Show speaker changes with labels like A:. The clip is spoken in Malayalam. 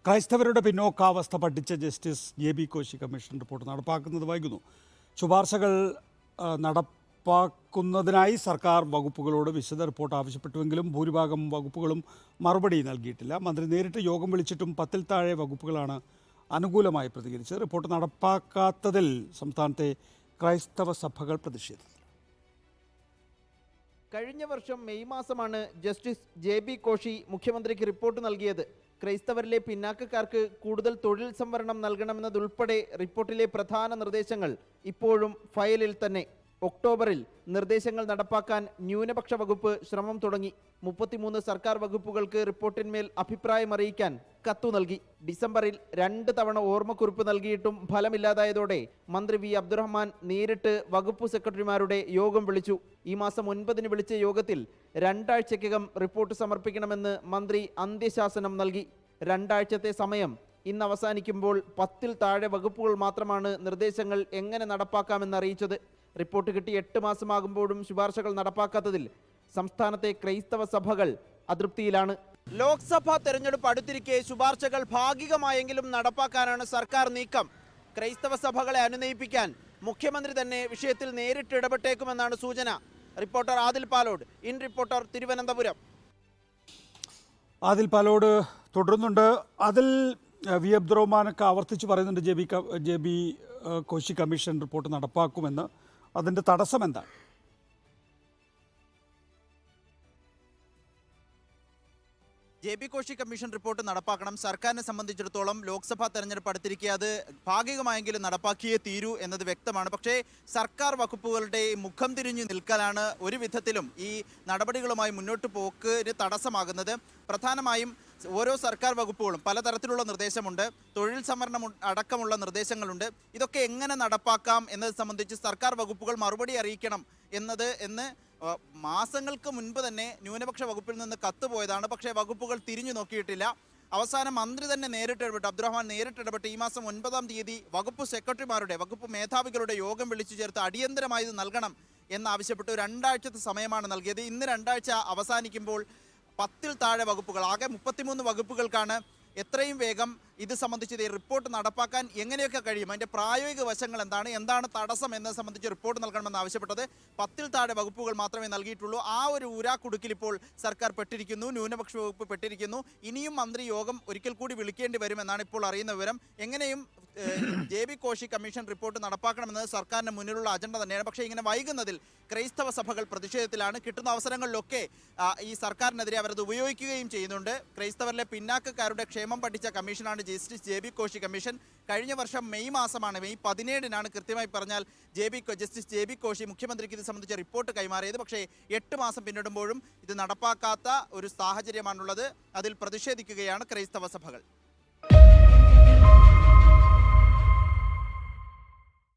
A: ക്രൈസ്തവരുടെ പിന്നോക്കാവസ്ഥ പഠിച്ച justice JB Koshy commission report നടപ്പാക്കുന്നത് വൈകുന്നു. ശുപാർശകൾ നടപ്പാക്കുന്നതിനായി സർക്കാർ വകുപ്പുകളോട് വിശദ റിപ്പോർട്ട് ആവശ്യപ്പെട്ടുവെങ്കിലും ഭൂരിഭാഗം വകുപ്പുകളും മറുപടി നൽകിയിട്ടില്ല. മന്ത്രി നേരിട്ട് യോഗം വിളിച്ചിട്ടും 10-ൽ താഴെ വകുപ്പുകളാണ് അനുകൂലമായി പ്രതികരിച്ചത്. റിപ്പോർട്ട് നടപ്പാക്കാത്തതിൽ സംസ്ഥാനത്തെ ക്രൈസ്തവ സഭകൾ പ്രതിഷേധിച്ചു.
B: കഴിഞ്ഞ വർഷം മെയ് മാസമാണ് ജസ്റ്റിസ് JB കോശി മുഖ്യമന്ത്രിക്ക് റിപ്പോർട്ട് നൽകിയത്. ക്രൈസ്തവരിലെ പിന്നാക്കക്കാർക്ക് കൂടുതൽ തൊഴിൽ സംവരണം നൽകണമെന്നതുൾപ്പെടെ റിപ്പോർട്ടിലെ പ്രധാന നിർദ്ദേശങ്ങൾ ഇപ്പോഴും ഫയലിൽ തന്നെ. ഒക്ടോബറിൽ നിർദ്ദേശങ്ങൾ നടപ്പാക്കാൻ ന്യൂനപക്ഷ വകുപ്പ് ശ്രമം തുടങ്ങി. 33 സർക്കാർ വകുപ്പുകൾക്ക് റിപ്പോർട്ടിന്മേൽ അഭിപ്രായം അറിയിക്കാൻ കത്തു നൽകി. ഡിസംബറിൽ 2 തവണ ഓർമ്മക്കുറിപ്പ് നൽകിയിട്ടും ഫലമില്ലാതായതോടെ മന്ത്രി V അബ്ദുറഹ്മാൻ നേരിട്ട് വകുപ്പ് സെക്രട്ടറിമാരുടെ യോഗം വിളിച്ചു. ഈ മാസം 9-ന് വിളിച്ച യോഗത്തിൽ 2 ആഴ്ചയ്ക്കകം റിപ്പോർട്ട് സമർപ്പിക്കണമെന്ന് മന്ത്രി അന്ത്യശാസനം നൽകി. 2 ആഴ്ചത്തെ സമയം ഇന്ന് അവസാനിക്കുമ്പോൾ 10-ൽ താഴെ വകുപ്പുകൾ മാത്രമാണ് നിർദ്ദേശങ്ങൾ എങ്ങനെ നടപ്പാക്കാമെന്ന് അറിയിച്ചത്. റിപ്പോർട്ട് കിട്ടി 8 മാസമാകുമ്പോഴും ശുപാർശകൾ നടപ്പാക്കാത്തതിൽ സംസ്ഥാനത്തെ ക്രൈസ്തവ സഭകൾ അതൃപ്തിയിലാണ്. ലോക്സഭാ തെരഞ്ഞെടുപ്പ് അടുത്തിരിക്കെ ശുപാർശകൾ ഭാഗികമായെങ്കിലും നടപ്പാക്കാനാണ് സർക്കാർ നീക്കം. ക്രൈസ്തവ സഭകളെ അനുനയിപ്പിക്കാൻ മുഖ്യമന്ത്രി തന്നെ വിഷയത്തിൽ നേരിട്ട് ഇടപെട്ടേക്കുമെന്നാണ് സൂചന. Reporter Adil Palode, in reporter, Thiruvananthapuram.
A: Adil Palode തുടരുന്നുണ്ട്. അതിൽ V അബ്ദുറഹ്മാനൊക്കെ ആവർത്തിച്ച് പറയുന്നുണ്ട് JB കോശി കമ്മീഷൻ റിപ്പോർട്ട് നടപ്പാക്കുമെന്ന്. അതിൻ്റെ തടസ്സം എന്താണ്?
C: JB കോശി കമ്മീഷൻ റിപ്പോർട്ട് നടപ്പാക്കണം. സർക്കാരിനെ സംബന്ധിച്ചിടത്തോളം ലോക്സഭാ തെരഞ്ഞെടുപ്പ് അടുത്തിരിക്കെ അത് ഭാഗികമായെങ്കിലും നടപ്പാക്കിയേ തീരൂ എന്നത് വ്യക്തമാണ്. പക്ഷേ സർക്കാർ വകുപ്പുകളുടെ മുഖം തിരിഞ്ഞു നിൽക്കലാണ് ഒരു വിധത്തിലും ഈ നടപടികളുമായി മുന്നോട്ട് പോക്കിന് തടസ്സമാകുന്നത്. പ്രധാനമായും ഓരോ സർക്കാർ വകുപ്പുകളും പലതരത്തിലുള്ള നിർദ്ദേശമുണ്ട്. തൊഴിൽ സംവരണം അടക്കമുള്ള നിർദ്ദേശങ്ങളുണ്ട്. ഇതൊക്കെ എങ്ങനെ നടപ്പാക്കാം എന്നത് സംബന്ധിച്ച് സർക്കാർ വകുപ്പുകൾ മറുപടി അറിയിക്കണം എന്ന് മാസങ്ങൾക്ക് മുൻപ് തന്നെ ന്യൂനപക്ഷ വകുപ്പിൽ നിന്ന് കത്ത് പോയതാണ്. പക്ഷേ വകുപ്പുകൾ തിരിഞ്ഞു നോക്കിയിട്ടില്ല. അവസാനം മന്ത്രി തന്നെ നേരിട്ട് ഇടപെട്ട്, അബ്ദുറഹ്മാൻ നേരിട്ട് ഇടപെട്ട് ഈ മാസം 9-ാം തീയതി വകുപ്പ് സെക്രട്ടറിമാരുടെ, വകുപ്പ് മേധാവികളുടെ യോഗം വിളിച്ചു ചേർത്ത് അടിയന്തരമായി ഇത് നൽകണം എന്നാവശ്യപ്പെട്ടു. 2 ആഴ്ചത്തെ സമയമാണ് നൽകിയത്. ഇന്ന് 2 ആഴ്ച അവസാനിക്കുമ്പോൾ 10-ൽ താഴെ വകുപ്പുകൾ, ആകെ 33 വകുപ്പുകൾക്കാണ് എത്രയും വേഗം ഇത് സംബന്ധിച്ച് ഈ റിപ്പോർട്ട് നടപ്പാക്കാൻ എങ്ങനെയൊക്കെ കഴിയും, അതിൻ്റെ പ്രായോഗിക വശങ്ങൾ എന്താണ് തടസ്സം എന്നത് സംബന്ധിച്ച് റിപ്പോർട്ട് നൽകണമെന്ന് ആവശ്യപ്പെട്ടത്. 10-ൽ താഴെ വകുപ്പുകൾ മാത്രമേ നൽകിയിട്ടുള്ളൂ. ആ ഒരു ഊരാക്കുടുക്കിൽ ഇപ്പോൾ സർക്കാർ പെട്ടിരിക്കുന്നു, ന്യൂനപക്ഷ വകുപ്പ് പെട്ടിരിക്കുന്നു. ഇനിയും മന്ത്രി യോഗം ഒരിക്കൽ കൂടി വിളിക്കേണ്ടി വരുമെന്നാണ് ഇപ്പോൾ അറിയുന്ന വിവരം. എങ്ങനെയും JB കോശി കമ്മീഷൻ റിപ്പോർട്ട് നടപ്പാക്കണമെന്നത് സർക്കാരിന് മുന്നിലുള്ള അജണ്ട തന്നെയാണ്. പക്ഷേ ഇങ്ങനെ വൈകുന്നതിൽ ക്രൈസ്തവ സഭകൾ പ്രതിഷേധത്തിലാണ്. കിട്ടുന്ന അവസരങ്ങളിലൊക്കെ ഈ സർക്കാരിനെതിരെ അവരത് ഉപയോഗിക്കുകയും ചെയ്യുന്നുണ്ട്. ക്രൈസ്തവരിലെ പിന്നാക്കക്കാരുടെ ക്ഷേമം പഠിച്ച കമ്മീഷനാണ് ജസ്റ്റിസ് JB കോശി കമ്മീഷൻ. കഴിഞ്ഞ വർഷം മെയ് മാസമാണ്, മെയ് 17-നാണ് കൃത്യമായി പറഞ്ഞാൽ ജസ്റ്റിസ് JB കോശി മുഖ്യമന്ത്രിക്ക് ഇത് സംബന്ധിച്ച റിപ്പോർട്ട് കൈമാറിയത്. പക്ഷേ 8 മാസം പിന്നിടുമ്പോഴും ഇത് നടപ്പാക്കാത്ത ഒരു സാഹചര്യമാണുള്ളത്. അതിൽ പ്രതിഷേധിക്കുകയാണ് ക്രൈസ്തവ സഭകൾ.